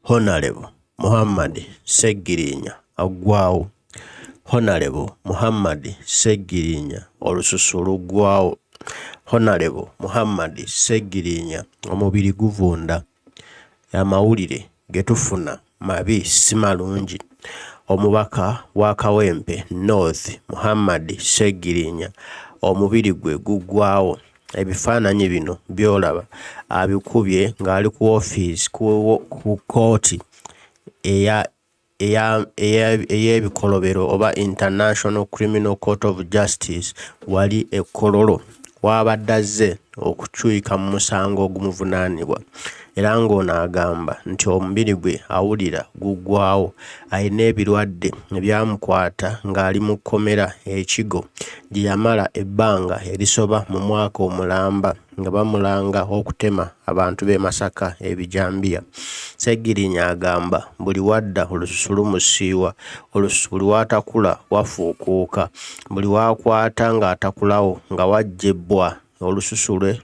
Honorable Muhammad Ssegirinya aggwaawo. Honorable Muhammad Ssegirinya olususu luggwaawo. Honorable Muhammad Ssegirinya Omubiri guvunda. Amawulire getufuna mabi si malungi. Omubaka wa Kawempe North Muhammad Ssegirinya omubiri gwe guggwaawo. Ebifaananyi bino byolaba abikubye ng'ali ku office ku kooti ey'ebikolobero oba International Criminal Court of Justice wali Kololo w'abadde azze okukyuka mu musango ogumuvunaanibwa. Era ng'ono agamba nti omubiri gwe awulira guggwaawo, alina ebirwadde ebyamukwata ng'ali mu kkomera ekigo gye yamala ebbanga erisoba mu mwaka omulamba nga bamulanga okutema abantu b'e Masaka ebijambiya. Ssegirinya agamba buli wadda olususu lumusiiwa, olususu buli w'atakula wafuukuuka, buli w'akwata ng'atakulawo nga wajjebbwa olususu lwe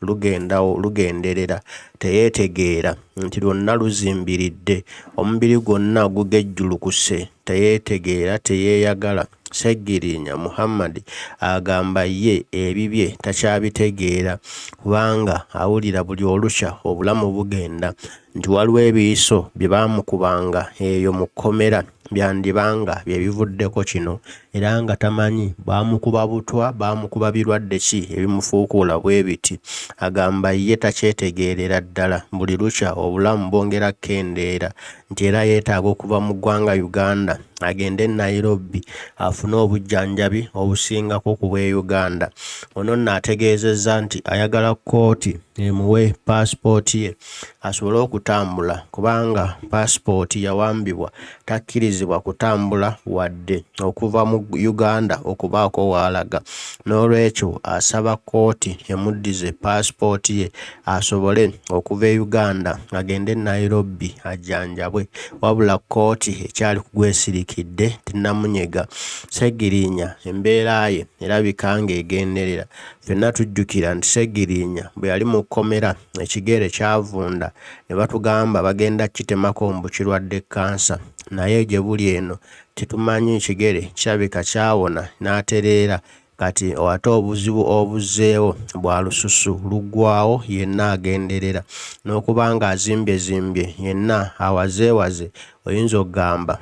lugenderera, teyeetegeera nti lwonna luzimbiridde, omubiri gwonna gugejjulukuse, teyeetegeera, teyeeyagala. Ssegirinya Muhammad agamba ye ebibye takyabitegeera kubanga awulira buli olukya obulamu bugenda, nti waliwo ebiyiso bye baamukubanga eyo mu kkomera byandibanga bye bivuddeko kino, era nga tamanyi baamukuba butwa, baamukuba birwadde ki ebimufuukuula bwe biti. Agamba ye takyetegeerera ddala, buli lukya obulamu bwongera kendeera, nti era yeetaaga okuva mu ggwanga Uganda agende Nairobi afune obujjanjabi obusingako ku bw'e Uganda. Ono nno ategeezezza nti ayagala kkooti emuwe paasipooti ye asobole okutambula kubanga paasipooti yawambibwa takkirizibwa kutambula wadde okuva mu Uganda okubaako w'alaga. N'olwekyo asaba kkooti emuddize paasipooti ye asobole okuva e Uganda agende Nairobi ajjanjabwe, wabula kkooti ekyali kugwesirikidde tinnamunyega. Ssegirinya embeera ye erabika ng'egenderera. Ffenna tujjukira nti Ssegirinya bwe yali mu kkomera ekigere kyavunda ne batugamba bagenda kitemako mbu kirwadde kansa, naye gye buli eno tetumanyi kigere kirabika kyawona n'atereera. Kati ate obuzibu obuzzeewo bwa lususu luggwaawo, yenna agenderera, n'okuba ng'azimbyezimbye yenna awazeewaze, oyinza okugamba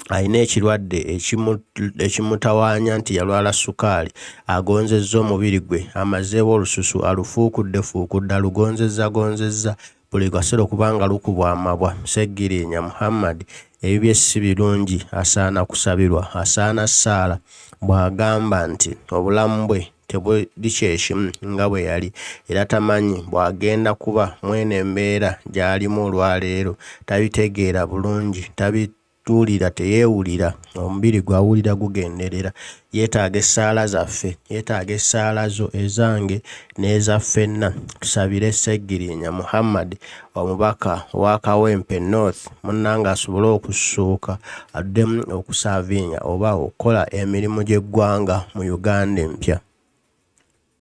alina ekirwadde ekimutawaanya nti yalwala sukaali, agonzezza omubiri gwe, amazeewo olususu alufuukudde alugonzezza, buli kaseera okuba nga lukubwa amabwa. Ssegirinya Muhammad ebibye si birungi, asaana kusabirwa, asaana ssaala bw'agamba nti obulamu bwe tebuli kyekimu nga bwe yali, era tamanyi bw'agenda kuba mwene embeera gy'alimu olwaleero, tabitegeera bulungi, tuwulira teyeewulira, omubiri gw'awulira gugenderera. Yeetaaga essaala zaffe, yeetaaga essaala zo ezange n'eza ffenna. Tusabire Ssegirinya Muhammad omubaka wa Kawempe North munnanga asobole okusuuka addemu okusaavinya oba okukola emirimu gy'eggwanga mu Uganda empya.